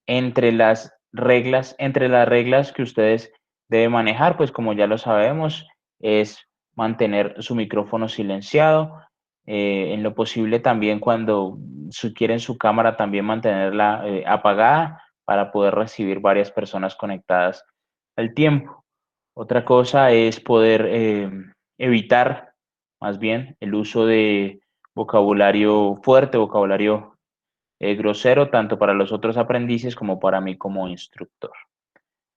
entre las reglas que ustedes deben manejar, pues como ya lo sabemos, es mantener su micrófono silenciado. En lo posible también cuando quieren su cámara también mantenerla apagada para poder recibir varias personas conectadas al tiempo. Otra cosa es poder evitar más bien el uso de vocabulario fuerte, vocabulario grosero, tanto para los otros aprendices como para mí como instructor.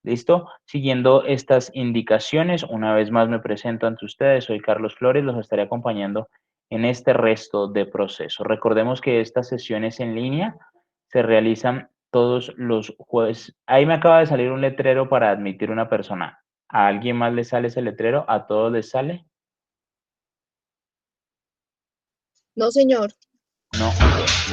¿Listo? Siguiendo estas indicaciones, una vez más me presento ante ustedes, soy Carlos Flores, los estaré acompañando en este resto de proceso. Recordemos que estas sesiones en línea se realizan todos los jueves. Ahí me acaba de salir un letrero para admitir una persona. ¿A alguien más le sale ese letrero? ¿A todos les sale? No, señor. No, ok,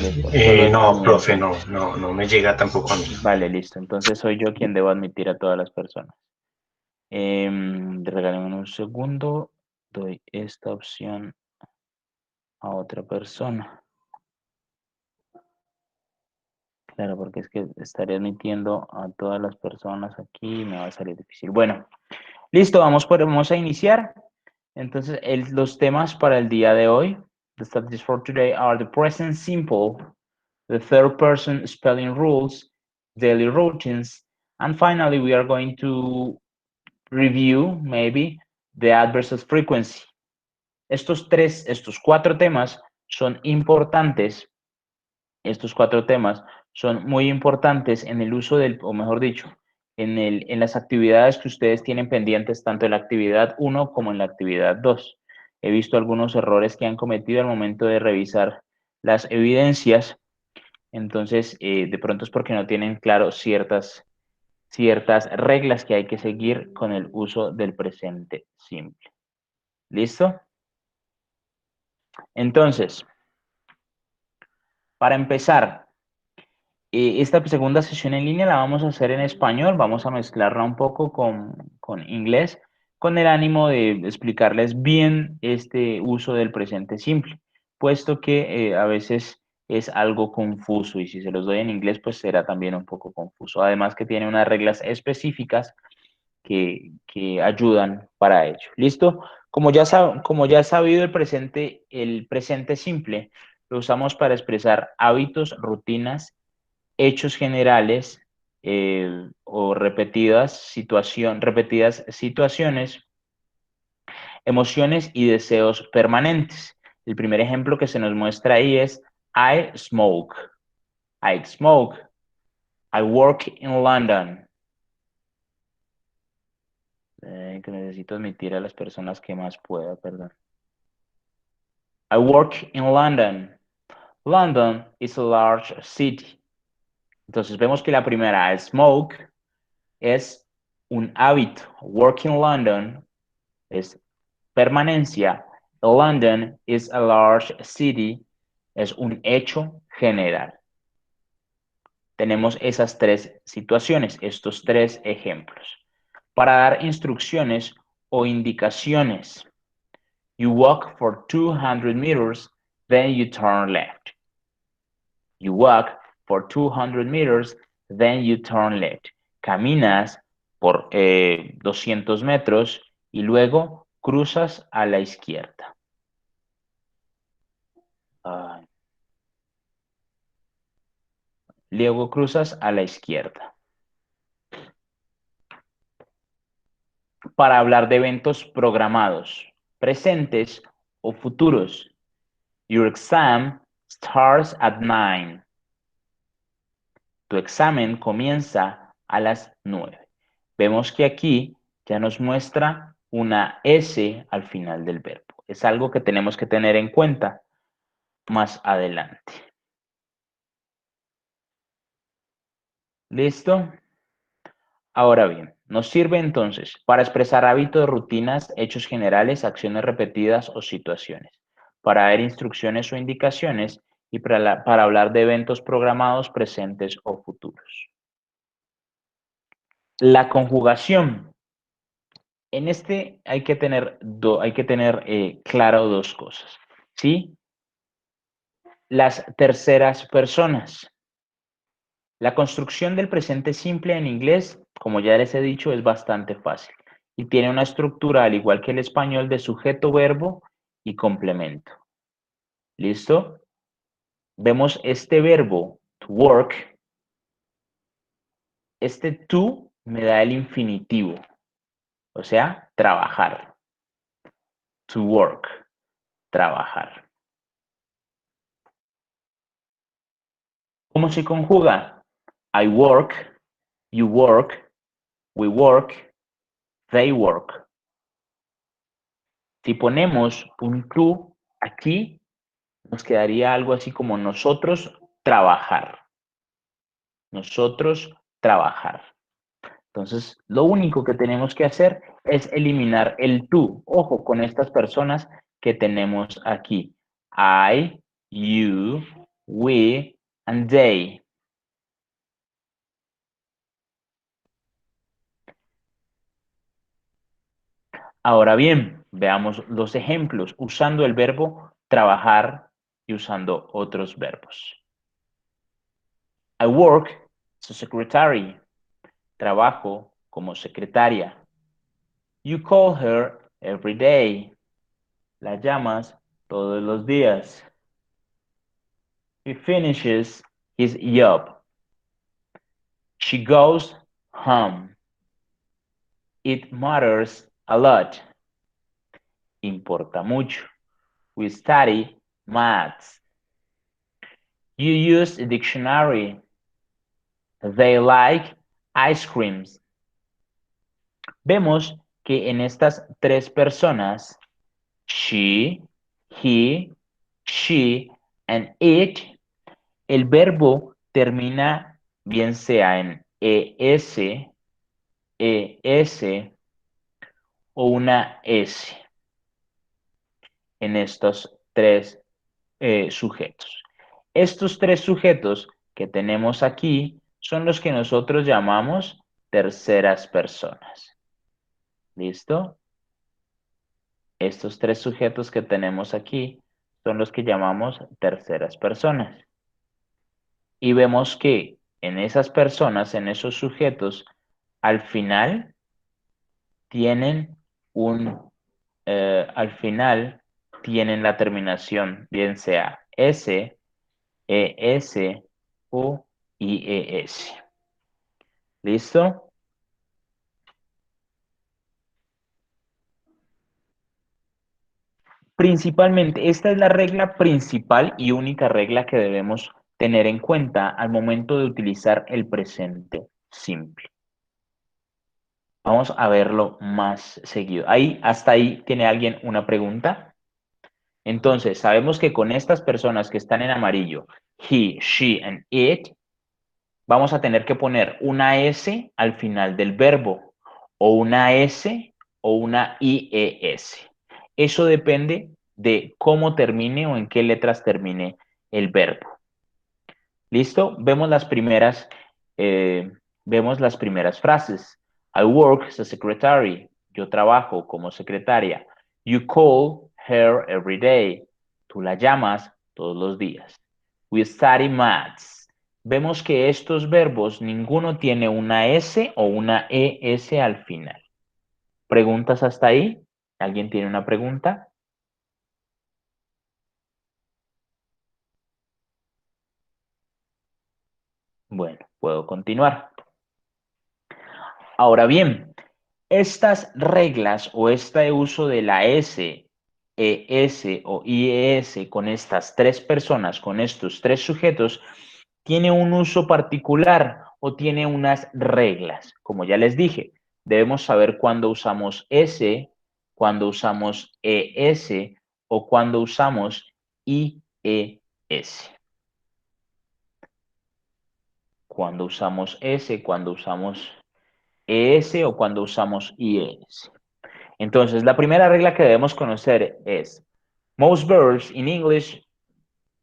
listo. Solo es a No, mí profe, entonces. no me llega tampoco a mí. Vale, listo. Entonces soy yo quien debo admitir a todas las personas. Regálenme un segundo. Doy esta opción a otra persona. Claro, porque es que estaré admitiendo a todas las personas aquí y me va a salir difícil. Bueno, listo, vamos a iniciar. Entonces, los temas para el día de hoy, the subjects for today are the present simple, the third person spelling rules, daily routines, and finally we are going to review maybe the adversarial frequency. Estos cuatro temas son importantes, estos cuatro temas son muy importantes en el uso o mejor dicho, en las actividades que ustedes tienen pendientes, tanto en la actividad 1 como en la actividad 2. He visto algunos errores que han cometido al momento de revisar las evidencias, entonces de pronto es porque no tienen claro ciertas reglas que hay que seguir con el uso del presente simple. ¿Listo? Entonces, para empezar, esta segunda sesión en línea la vamos a hacer en español, vamos a mezclarla un poco con inglés, con el ánimo de explicarles bien este uso del presente simple, puesto que a veces es algo confuso y si se los doy en inglés, pues será también un poco confuso. Además que tiene unas reglas específicas que ayudan para ello. ¿Listo? Como ya has sabido el presente simple lo usamos para expresar hábitos, rutinas, hechos generales o repetidas situaciones, emociones y deseos permanentes. El primer ejemplo que se nos muestra ahí es I smoke. I smoke. I work in London. Que necesito admitir a las personas que más pueda, perdón. I work in London. London is a large city. Entonces vemos que la primera, smoke, es un hábito. Work in London es permanencia. London is a large city es un hecho general. Tenemos esas tres situaciones, estos tres ejemplos. Para dar instrucciones o indicaciones, you walk for 200 meters, then you turn left. You walk for 200 meters, then you turn left. Caminas por 200 metros y luego cruzas a la izquierda. Luego cruzas a la izquierda. Para hablar de eventos programados, presentes o futuros. Your exam starts at 9. Tu examen comienza a las 9. Vemos que aquí ya nos muestra una S al final del verbo. Es algo que tenemos que tener en cuenta más adelante. ¿Listo? Ahora bien, nos sirve entonces para expresar hábitos, rutinas, hechos generales, acciones repetidas o situaciones, para dar instrucciones o indicaciones y para hablar de eventos programados presentes o futuros. La conjugación. En este hay que tener claro dos cosas, ¿sí? Las terceras personas. La construcción del presente simple en inglés, como ya les he dicho, es bastante fácil y tiene una estructura, al igual que el español, de sujeto, verbo y complemento. ¿Listo? Vemos este verbo, to work. Este to me da el infinitivo, o sea, trabajar. To work, trabajar. ¿Cómo se conjuga? I work, you work, we work, they work. Si ponemos un to aquí, nos quedaría algo así como nosotros trabajar. Nosotros trabajar. Entonces, lo único que tenemos que hacer es eliminar el tú. Ojo con estas personas que tenemos aquí. I, you, we, and they. Ahora bien, veamos los ejemplos usando el verbo trabajar y usando otros verbos. I work as a secretary. Trabajo como secretaria. You call her every day. La llamas todos los días. He finishes his job. She goes home. It matters a lot. Importa mucho. We study maths. You use a dictionary. They like ice creams. Vemos que en estas tres personas, she, he, she, and it, el verbo termina bien sea en es, o una s en estos tres sujetos. Estos tres sujetos que tenemos aquí son los que nosotros llamamos terceras personas. ¿Listo? Estos tres sujetos que tenemos aquí son los que llamamos terceras personas. Y vemos que en esas personas, en esos sujetos, al final tienen la terminación, bien sea S, ES o IES. ¿Listo? Principalmente, esta es la regla principal y única regla que debemos tener en cuenta al momento de utilizar el presente simple. Vamos a verlo más seguido. Hasta ahí, ¿tiene alguien una pregunta? Entonces, sabemos que con estas personas que están en amarillo, he, she, and it, vamos a tener que poner una S al final del verbo, o una S o una IES. Eso depende de cómo termine o en qué letras termine el verbo. ¿Listo? Vemos las primeras frases. I work as a secretary. Yo trabajo como secretaria. You call her every day. Tú la llamas todos los días. We study maths. Vemos que estos verbos, ninguno tiene una S o una ES al final. ¿Preguntas hasta ahí? ¿Alguien tiene una pregunta? Bueno, puedo continuar. Ahora bien, estas reglas o este uso de la S, ES o IES con estas tres personas, con estos tres sujetos, tiene un uso particular o tiene unas reglas. Como ya les dije, debemos saber cuándo usamos S, cuándo usamos ES o cuándo usamos IES. Cuando usamos S, cuando usamos ES o cuando usamos IES. Entonces, la primera regla que debemos conocer es: most verbs in English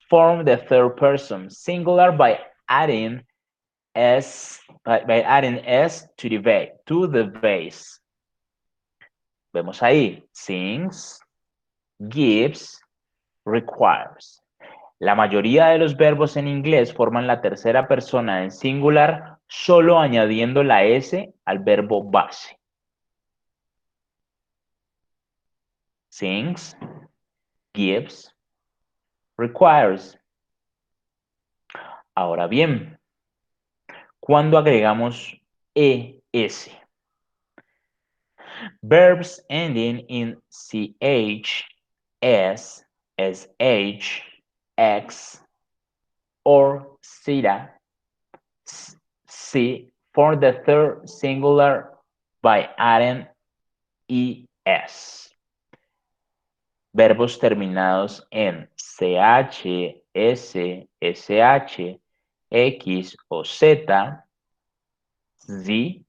form the third person singular by adding s to the base. Vemos ahí: sings, gives, requires. La mayoría de los verbos en inglés forman la tercera persona en singular solo añadiendo la S al verbo base. Sings, gives, requires. Ahora bien, cuando agregamos ES, verbs ending in CH, S, SH, X, or zeta, C for the third singular by adding ES. Verbos terminados en CH, S, SH, X o Z, Z,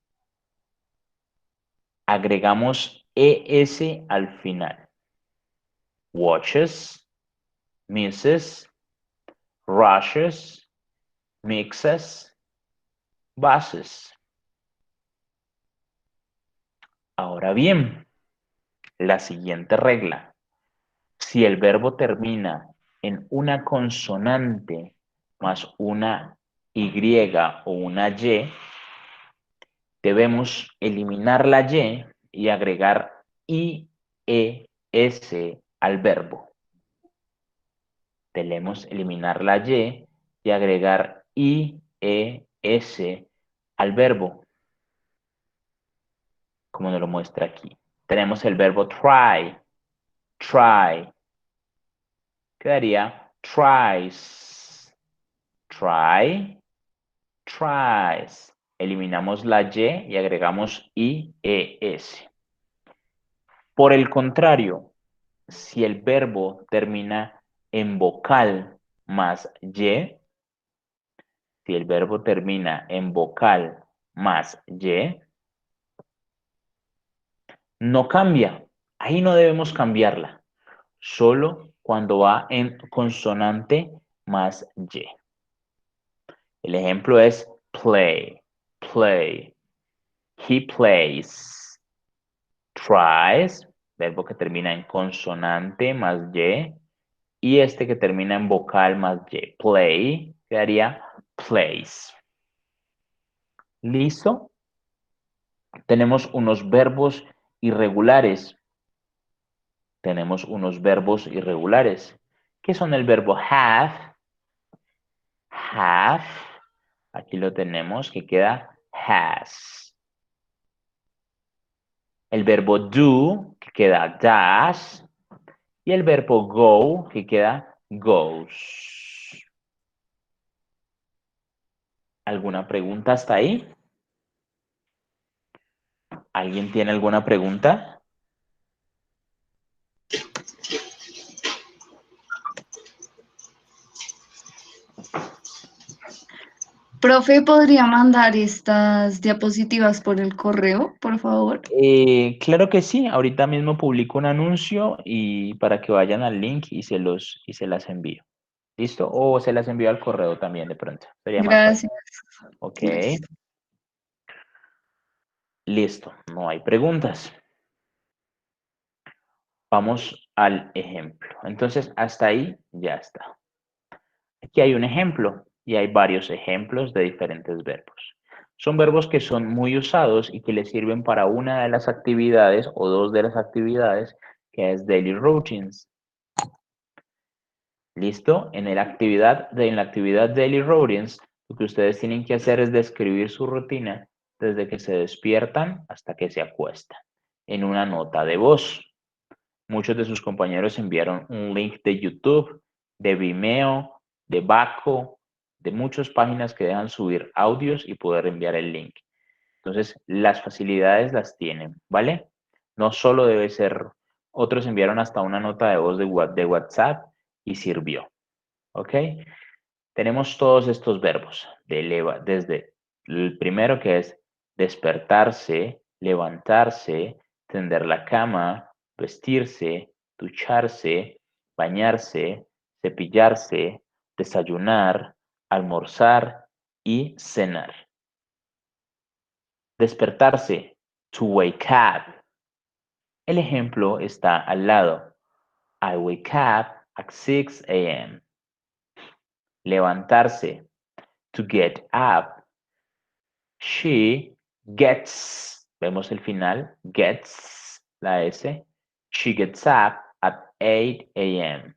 agregamos ES al final. Watches, misses, rushes, mixes, buses. Ahora bien, la siguiente regla. Si el verbo termina en una consonante más una Y o una Y, debemos eliminar la Y agregar IES al verbo. Debemos eliminar la y agregar IES al verbo, como nos lo muestra aquí. Tenemos el verbo try, try. Quedaría tries, try, tries. Eliminamos la y agregamos IES. Por el contrario, si el verbo termina en vocal más Y, si el verbo termina en vocal más Y, no cambia. Ahí no debemos cambiarla. Solo cuando va en consonante más Y. El ejemplo es play, play. He plays. Tries, verbo que termina en consonante más Y. Y este que termina en vocal más Y. Play, quedaría plays. ¿Listo? Tenemos unos verbos irregulares. Tenemos unos verbos irregulares. ¿Qué son el verbo have? Have. Aquí lo tenemos que queda has. El verbo do, que queda does. Y el verbo go, que queda goes. ¿Alguna pregunta hasta ahí? ¿Alguien tiene alguna pregunta? Profe, ¿podría mandar estas diapositivas por el correo, por favor? Claro que sí, ahorita mismo publico un anuncio y para que vayan al link y se las envío. ¿Listo? O se las envío al correo también de pronto. Sería más fácil. Gracias. Ok. Gracias. Listo, no hay preguntas. Vamos al ejemplo. Entonces, hasta ahí ya está. Aquí hay un ejemplo y hay varios ejemplos de diferentes verbos. Son verbos que son muy usados y que le sirven para una de las actividades o dos de las actividades que es daily routines. ¿Listo? En la actividad daily routines, lo que ustedes tienen que hacer es describir su rutina desde que se despiertan hasta que se acuestan en una nota de voz. Muchos de sus compañeros enviaron un link de YouTube, de Vimeo, de Baco, de muchas páginas que dejan subir audios y poder enviar el link. Entonces, las facilidades las tienen, ¿vale? No solo debe ser, otros enviaron hasta una nota de voz de WhatsApp y sirvió, ¿ok? Tenemos todos estos verbos, desde el primero que es despertarse, levantarse, tender la cama, vestirse, ducharse, bañarse, cepillarse, desayunar, almorzar y cenar. Despertarse, to wake up. El ejemplo está al lado. I wake up at 6 a.m. levantarse. To get up. She gets, vemos el final, gets, la S. She gets up at 8 a.m.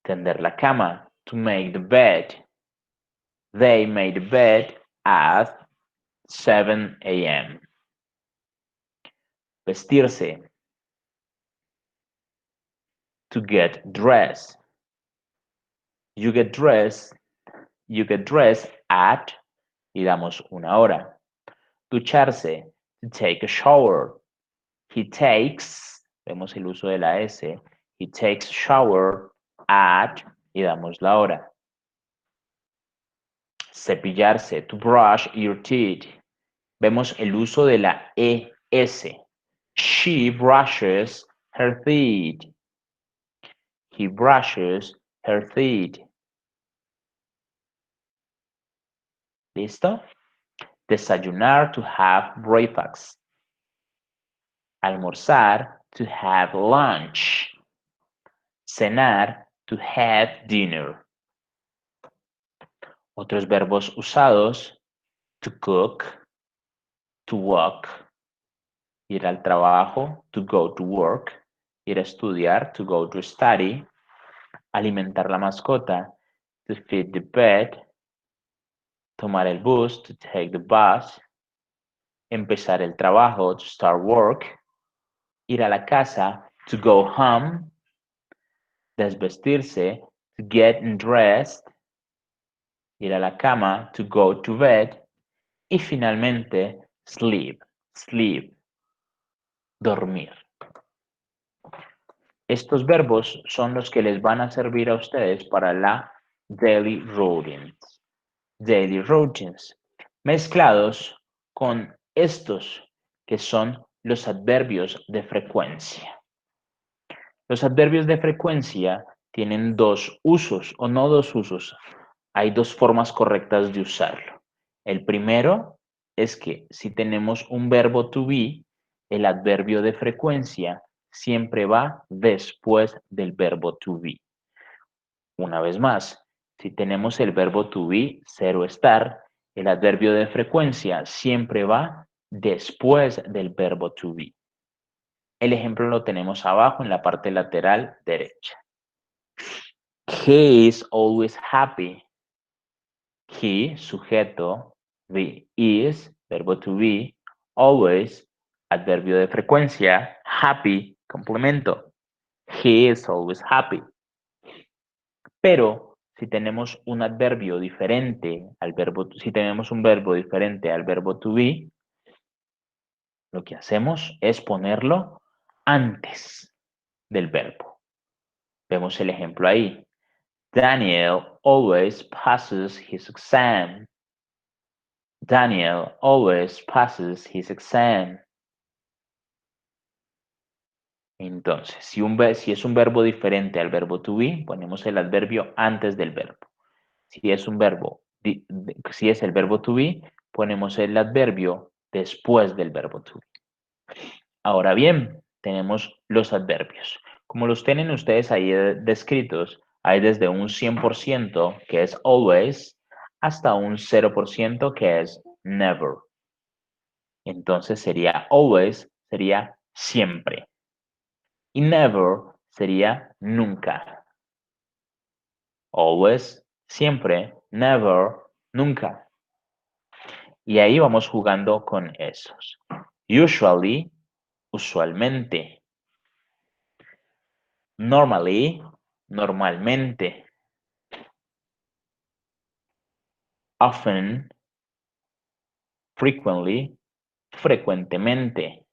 Tender la cama. To make the bed. They made the bed at 7 a.m. Vestirse. To get dressed. You get dressed at, y damos una hora. Ducharse. To take a shower. He takes, vemos el uso de la S. He takes a shower at, y damos la hora. Cepillarse. To brush your teeth. Vemos el uso de la ES. She brushes her teeth. He brushes her teeth. ¿Listo? Desayunar, to have breakfast. Almorzar, to have lunch. Cenar, to have dinner. Otros verbos usados, to cook, to walk, ir al trabajo, to go to work, ir a estudiar, to go to study, alimentar la mascota, to feed the pet, tomar el bus, to take the bus, empezar el trabajo, to start work, ir a la casa, to go home, desvestirse, to get dressed, ir a la cama, to go to bed, y finalmente, sleep, dormir. Estos verbos son los que les van a servir a ustedes para la daily routines, mezclados con estos que son los adverbios de frecuencia. Los adverbios de frecuencia tienen dos usos, o no dos usos. Hay dos formas correctas de usarlo. El primero es que si tenemos un verbo to be, el adverbio de frecuencia siempre va después del verbo to be. Una vez más, si tenemos el verbo to be, ser o estar, el adverbio de frecuencia siempre va después del verbo to be. El ejemplo lo tenemos abajo en la parte lateral derecha. He is always happy. He, sujeto, be, is, verbo to be, always, adverbio de frecuencia, happy, complemento. He is always happy. Pero si tenemos un adverbio diferente al verbo, si tenemos un verbo diferente al verbo to be, lo que hacemos es ponerlo antes del verbo. Vemos el ejemplo ahí. Daniel always passes his exam. Daniel always passes his exam. Entonces, si es un verbo diferente al verbo to be, ponemos el adverbio antes del verbo. Si es el verbo to be, ponemos el adverbio después del verbo to be. Ahora bien, tenemos los adverbios. Como los tienen ustedes ahí descritos, hay desde un 100% que es always hasta un 0% que es never. Entonces sería always, sería siempre. Y never sería nunca. Always, siempre, never, nunca. Y ahí vamos jugando con esos. Usually, usualmente. Normally, normalmente. Often, frequently, frecuentemente.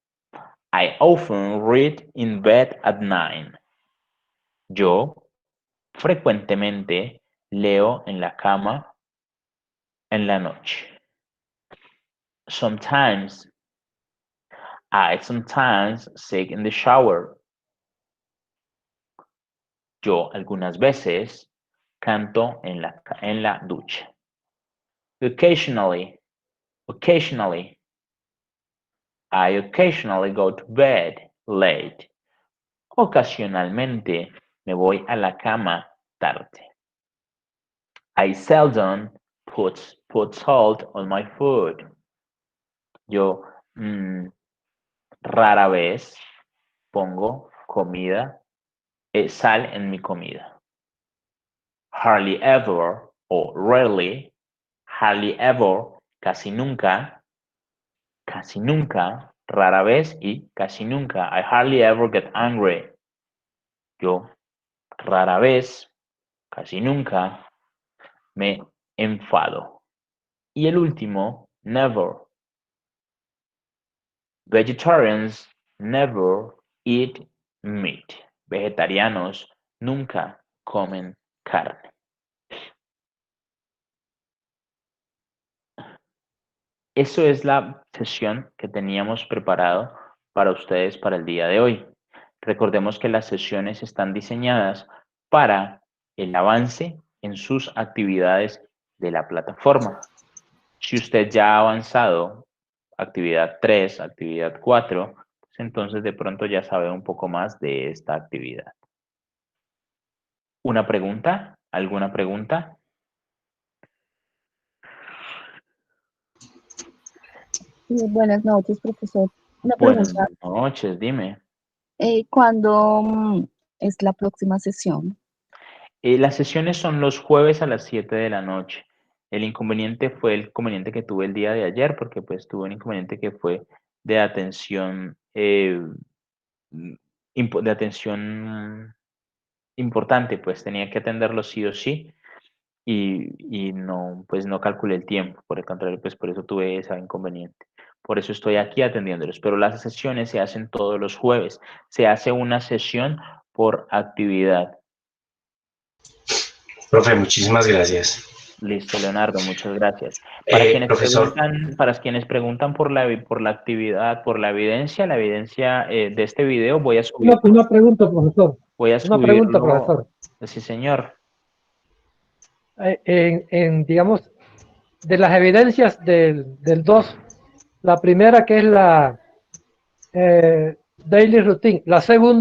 I often read in bed at 9. Yo frecuentemente leo en la cama en la noche. Sometimes, I sometimes sing in the shower. Yo algunas veces canto en la ducha. Occasionally, I occasionally go to bed late. Ocasionalmente me voy a la cama tarde. I seldom put salt on my food. Yo rara vez pongo sal en mi comida. Hardly ever o rarely, hardly ever, casi nunca, rara vez y casi nunca. I hardly ever get angry. Yo rara vez, casi nunca, me enfado. Y el último, never. Vegetarians never eat meat. Vegetarianos nunca comen carne. Eso es la sesión que teníamos preparado para ustedes para el día de hoy. Recordemos que las sesiones están diseñadas para el avance en sus actividades de la plataforma. Si usted ya ha avanzado actividad 3, actividad 4, pues entonces de pronto ya sabe un poco más de esta actividad. ¿Una pregunta? ¿Alguna pregunta? Buenas noches, profesor. Una Buenas pregunta, noches, dime. ¿cuándo es la próxima sesión? Las sesiones son los jueves a las 7 de la noche. El inconveniente fue el inconveniente que tuve el día de ayer, porque pues tuve un inconveniente que fue de atención, importante, pues tenía que atenderlo sí o sí, y no, pues no calculé el tiempo, por el contrario, pues por eso tuve ese inconveniente. Por eso estoy aquí atendiéndolos, pero las sesiones se hacen todos los jueves. Se hace una sesión por actividad. Profe, muchísimas gracias. Listo, Leonardo, muchas gracias. Para Profesor, quienes preguntan por la actividad, por la evidencia de este video, voy a Una pregunta, profesor. Una pregunta, subirlo. profesor. Sí, señor. Digamos, de las evidencias del 2, la primera que es la daily routine, la segunda